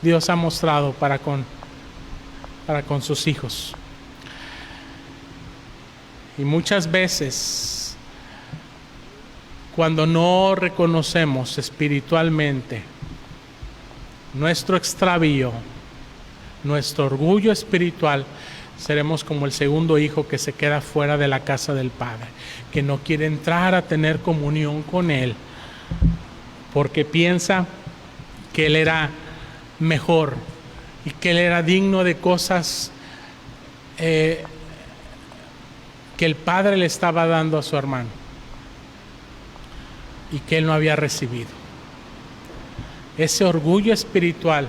Dios ha mostrado para con sus hijos. Y muchas veces, cuando no reconocemos espiritualmente nuestro extravío, nuestro orgullo espiritual, seremos como el segundo hijo que se queda fuera de la casa del Padre, que no quiere entrar a tener comunión con Él, porque piensa que Él era mejor y que Él era digno de cosas que el Padre le estaba dando a su hermano y que él no había recibido. Ese orgullo espiritual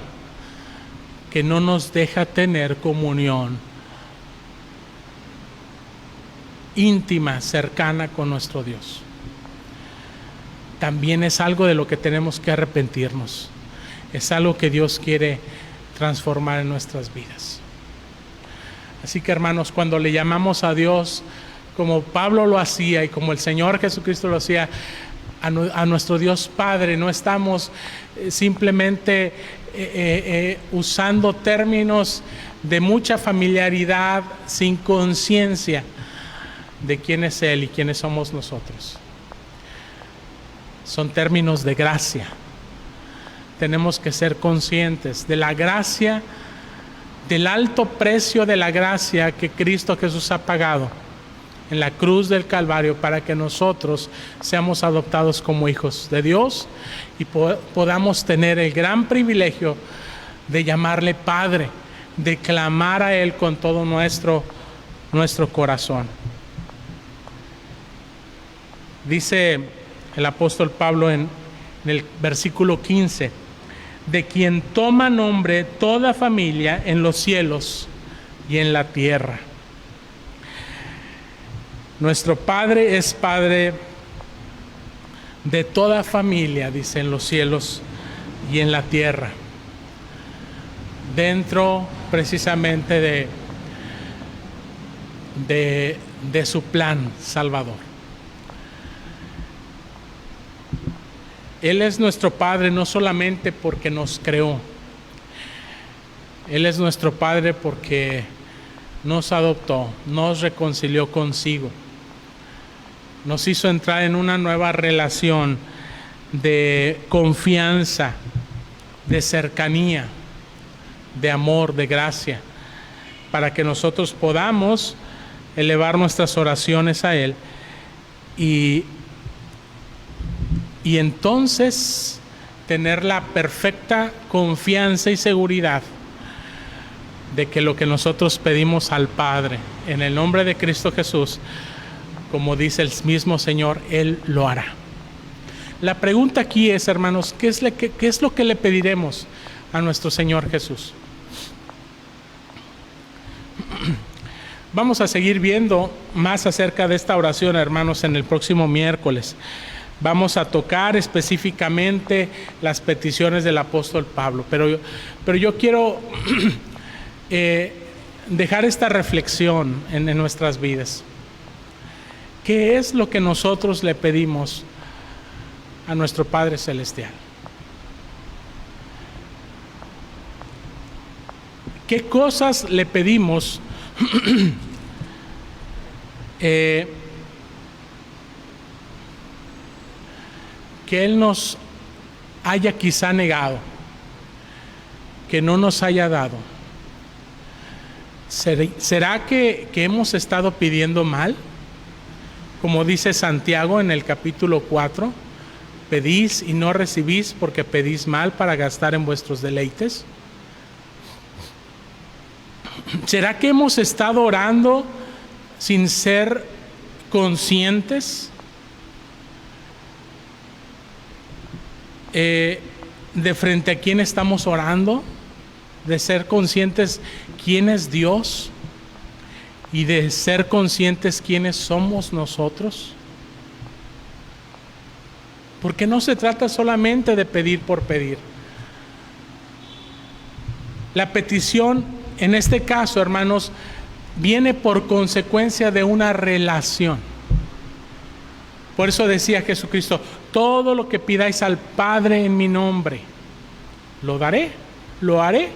que no nos deja tener comunión íntima, cercana con nuestro Dios. también es algo de lo que tenemos que arrepentirnos. Es algo que Dios quiere transformar en nuestras vidas. Así que, hermanos, cuando le llamamos a Dios como Pablo lo hacía y como el Señor Jesucristo lo hacía, a nuestro Dios Padre, no estamos simplemente usando términos de mucha familiaridad sin conciencia de quién es Él y quiénes somos nosotros. Son términos de gracia. Tenemos que ser conscientes de la gracia, del alto precio de la gracia que Cristo Jesús ha pagado en la cruz del Calvario para que nosotros seamos adoptados como hijos de Dios y podamos tener el gran privilegio de llamarle Padre, de clamar a Él con todo nuestro corazón. Dice el apóstol Pablo en el versículo 15, de quien toma nombre toda familia en los cielos y en la tierra. Nuestro Padre es Padre de toda familia, dice, en los cielos y en la tierra, dentro precisamente de su plan salvador. Él es nuestro Padre no solamente porque nos creó, Él es nuestro Padre porque nos adoptó, nos reconcilió consigo, nos hizo entrar en una nueva relación de confianza, de cercanía, de amor, de gracia, para que nosotros podamos elevar nuestras oraciones a Él y entonces tener la perfecta confianza y seguridad de que lo que nosotros pedimos al Padre en el nombre de Cristo Jesús, como dice el mismo Señor, Él lo hará. La pregunta aquí es, hermanos, ¿qué es lo que le pediremos a nuestro Señor Jesús? Vamos a seguir viendo más acerca de esta oración, hermanos, en el próximo miércoles. Vamos a tocar específicamente las peticiones del apóstol Pablo, pero yo quiero dejar esta reflexión en nuestras vidas. ¿Qué es lo que nosotros le pedimos a nuestro Padre Celestial? ¿Qué cosas le pedimos que Él nos haya quizá negado, que no nos haya dado? ¿Será que hemos estado pidiendo mal? Como dice Santiago en el capítulo 4, pedís y no recibís porque pedís mal para gastar en vuestros deleites. ¿Será que hemos estado orando sin ser conscientes de frente a quién estamos orando, de ser conscientes quién es Dios y de ser conscientes quiénes somos nosotros? Porque no se trata solamente de pedir por pedir. La petición, en este caso, hermanos, viene por consecuencia de una relación. Por eso decía Jesucristo, todo lo que pidáis al Padre en mi nombre, lo daré, lo haré.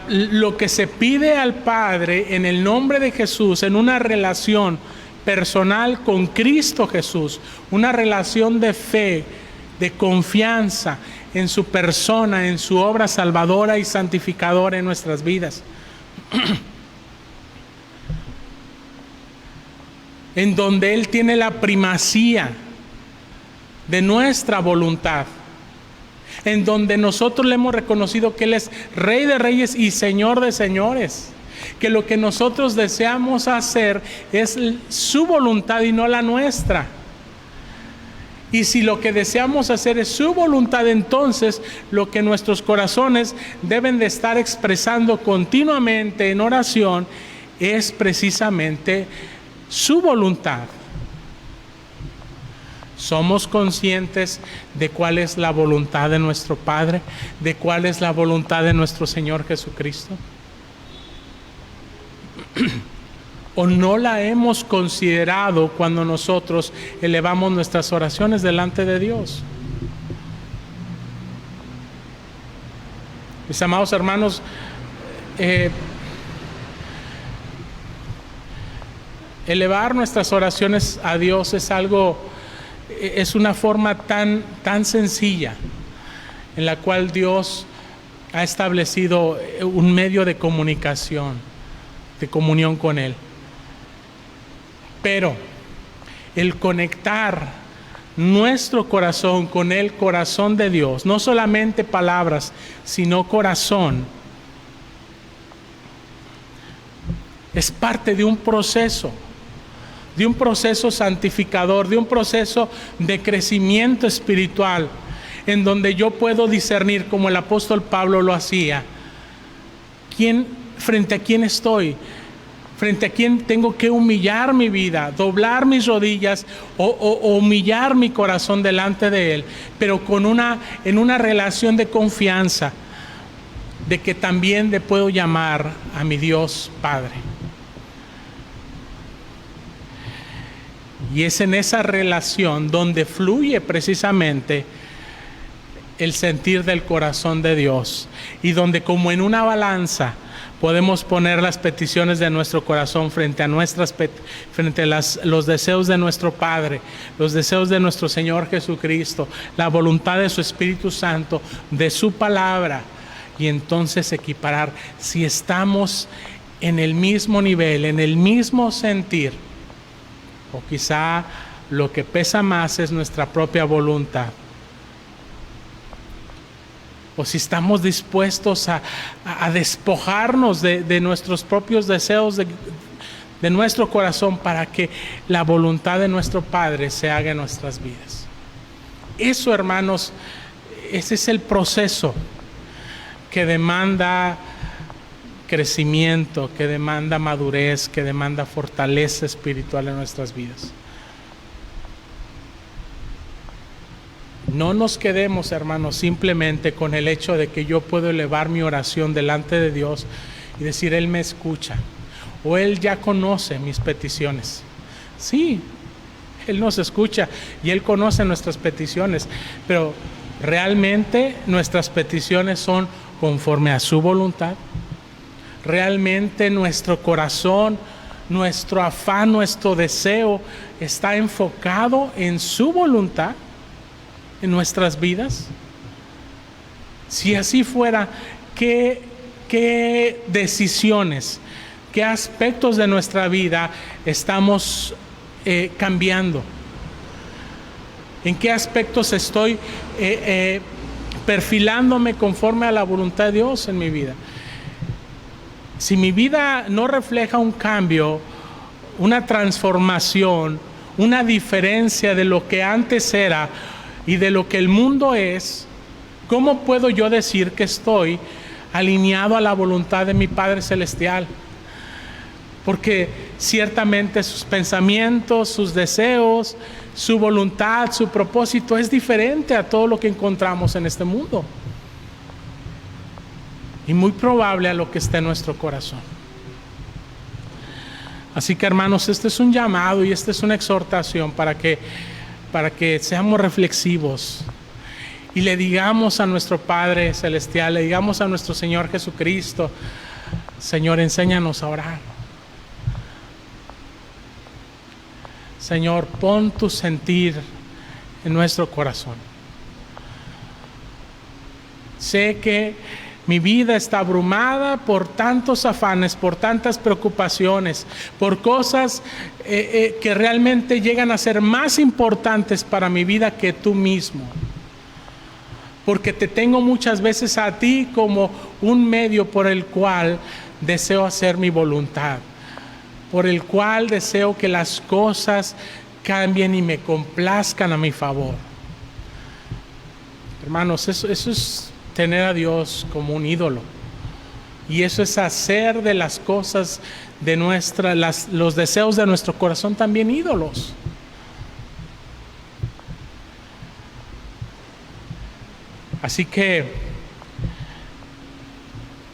Lo que se pide al Padre en el nombre de Jesús, en una relación personal con Cristo Jesús, una relación de fe, de confianza en su persona, en su obra salvadora y santificadora en nuestras vidas, en donde Él tiene la primacía de nuestra voluntad, en donde nosotros le hemos reconocido que Él es Rey de Reyes y Señor de Señores, que lo que nosotros deseamos hacer es su voluntad y no la nuestra. Y si lo que deseamos hacer es su voluntad, entonces lo que nuestros corazones deben de estar expresando continuamente en oración es precisamente su voluntad. ¿Somos conscientes de cuál es la voluntad de nuestro Padre? ¿De cuál es la voluntad de nuestro Señor Jesucristo? ¿O no la hemos considerado cuando nosotros elevamos nuestras oraciones delante de Dios? Mis amados hermanos, elevar nuestras oraciones a Dios es una forma tan sencilla en la cual Dios ha establecido un medio de comunicación, de comunión con Él. Pero el conectar nuestro corazón con el corazón de Dios, no solamente palabras, sino corazón, es parte de un proceso santificador, de un proceso de crecimiento espiritual, en donde yo puedo discernir, como el apóstol Pablo lo hacía, frente a quién estoy, frente a quién tengo que humillar mi vida, doblar mis rodillas o humillar mi corazón delante de Él, pero en una relación de confianza, de que también le puedo llamar a mi Dios Padre. Y es en esa relación donde fluye precisamente el sentir del corazón de Dios, y donde, como en una balanza, podemos poner las peticiones de nuestro corazón frente a los deseos de nuestro Padre, los deseos de nuestro Señor Jesucristo, la voluntad de su Espíritu Santo, de su palabra, y entonces equiparar si estamos en el mismo nivel, en el mismo sentir, o quizá lo que pesa más es nuestra propia voluntad. O si estamos dispuestos a despojarnos de nuestros propios deseos de nuestro corazón, para que la voluntad de nuestro Padre se haga en nuestras vidas. Eso, hermanos, ese es el proceso que demanda crecimiento, que demanda madurez, que demanda fortaleza espiritual en nuestras vidas. No nos quedemos, hermanos, simplemente con el hecho de que yo puedo elevar mi oración delante de Dios y decir, Él me escucha, o Él ya conoce mis peticiones. Sí, Él nos escucha y Él conoce nuestras peticiones, pero ¿realmente nuestras peticiones son conforme a su voluntad? ¿Realmente nuestro corazón, nuestro afán, nuestro deseo está enfocado en su voluntad en nuestras vidas? Si así fuera, ¿qué decisiones, qué aspectos de nuestra vida estamos cambiando? ¿En qué aspectos estoy perfilándome conforme a la voluntad de Dios en mi vida? Si mi vida no refleja un cambio, una transformación, una diferencia de lo que antes era y de lo que el mundo es, ¿cómo puedo yo decir que estoy alineado a la voluntad de mi Padre Celestial? Porque ciertamente sus pensamientos, sus deseos, su voluntad, su propósito es diferente a todo lo que encontramos en este mundo. Y muy probable a lo que está en nuestro corazón. Así que, hermanos, este es un llamado y esta es una exhortación para que seamos reflexivos y le digamos a nuestro Padre Celestial, le digamos a nuestro Señor Jesucristo, Señor, enséñanos a orar. Señor, pon tu sentir en nuestro corazón. Sé que mi vida está abrumada por tantos afanes, por tantas preocupaciones, por cosas que realmente llegan a ser más importantes para mi vida que tú mismo. Porque te tengo muchas veces a ti como un medio por el cual deseo hacer mi voluntad, por el cual deseo que las cosas cambien y me complazcan a mi favor. Hermanos, eso es tener a Dios como un ídolo, y eso es hacer de las cosas de los deseos de nuestro corazón también ídolos. Así que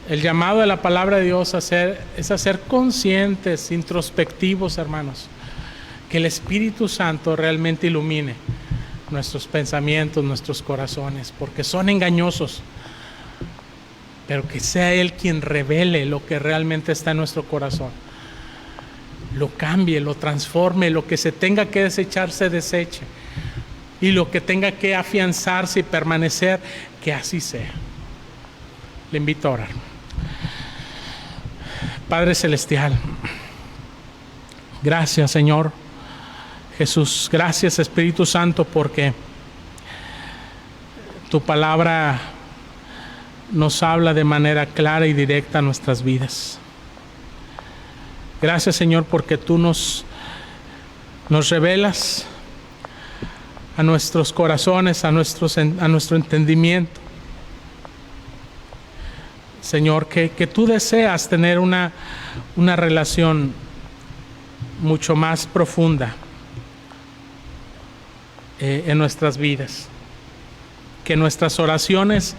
el llamado de la palabra de Dios es a ser conscientes, introspectivos, hermanos. Que el Espíritu Santo realmente ilumine nuestros pensamientos, nuestros corazones, porque son engañosos. Pero que sea Él quien revele lo que realmente está en nuestro corazón. Lo cambie, lo transforme, lo que se tenga que desechar se deseche. Y lo que tenga que afianzarse y permanecer, que así sea. Le invito a orar. Padre Celestial, gracias Señor Jesús, gracias Espíritu Santo, porque tu palabra nos habla de manera clara y directa a nuestras vidas. Gracias Señor, porque tú nos revelas a nuestros corazones, a nuestro entendimiento. Señor, que tú deseas tener una relación mucho más profunda en nuestras vidas. Que nuestras oraciones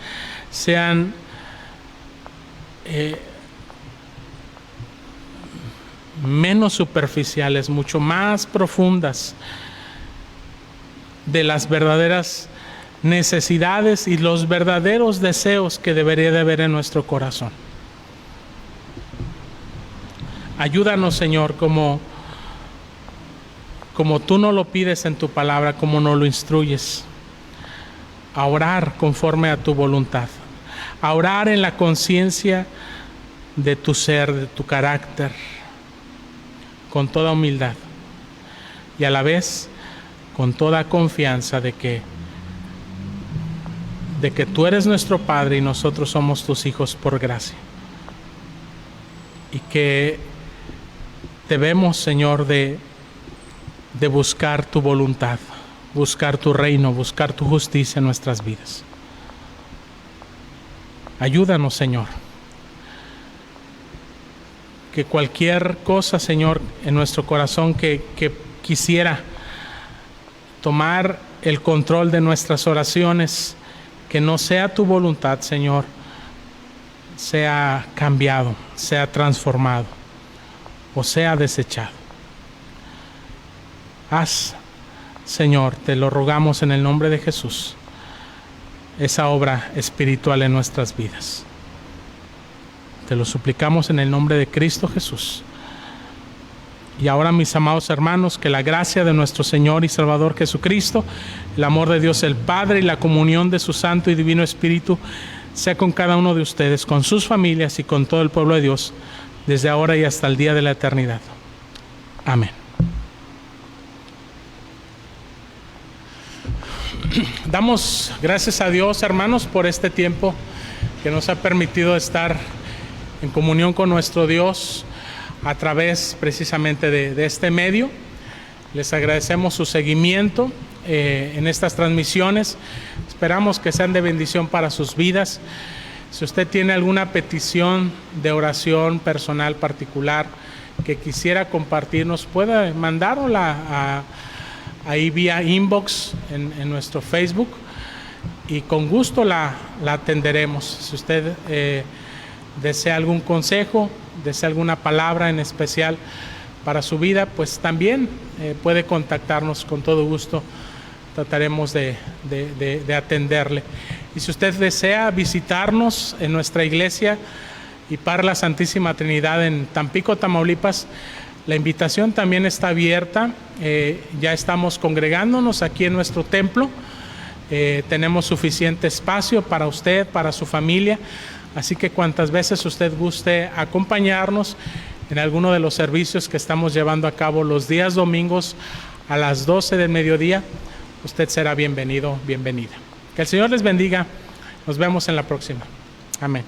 sean menos superficiales, mucho más profundas de las verdaderas necesidades y los verdaderos deseos que debería de haber en nuestro corazón. Ayúdanos, Señor, como tú nos lo pides en tu palabra, como nos lo instruyes, a orar conforme a tu voluntad, a orar en la conciencia de tu ser, de tu carácter, con toda humildad y a la vez con toda confianza de que tú eres nuestro Padre y nosotros somos tus hijos por gracia. Y que debemos, Señor, de buscar tu voluntad, buscar tu reino, buscar tu justicia en nuestras vidas. Ayúdanos, Señor. Que cualquier cosa, Señor, en nuestro corazón que quisiera tomar el control de nuestras oraciones, que no sea tu voluntad, Señor, sea cambiado, sea transformado o sea desechado. Haz, Señor, te lo rogamos en el nombre de Jesús, esa obra espiritual en nuestras vidas. Te lo suplicamos en el nombre de Cristo Jesús. Y ahora, mis amados hermanos, que la gracia de nuestro Señor y Salvador Jesucristo, el amor de Dios el Padre y la comunión de su Santo y Divino Espíritu sea con cada uno de ustedes, con sus familias y con todo el pueblo de Dios, desde ahora y hasta el día de la eternidad. Amén. Damos gracias a Dios, hermanos, por este tiempo que nos ha permitido estar en comunión con nuestro Dios a través precisamente de este medio. Les agradecemos su seguimiento en estas transmisiones. Esperamos que sean de bendición para sus vidas. Si usted tiene alguna petición de oración personal particular que quisiera compartirnos, puede mandárnosla ahí vía inbox en nuestro Facebook y con gusto la atenderemos. Si usted desea algún consejo, desea alguna palabra en especial para su vida, pues también puede contactarnos con todo gusto. Trataremos de atenderle. Y si usted desea visitarnos en nuestra iglesia IPAR La Santísima Trinidad en Tampico, Tamaulipas, la invitación también está abierta. Ya estamos congregándonos aquí en nuestro templo. Tenemos suficiente espacio para usted, para su familia. Así que cuantas veces usted guste acompañarnos en alguno de los servicios que estamos llevando a cabo los días domingos a las 12 del mediodía, usted será bienvenido, bienvenida. Que el Señor les bendiga. Nos vemos en la próxima. Amén.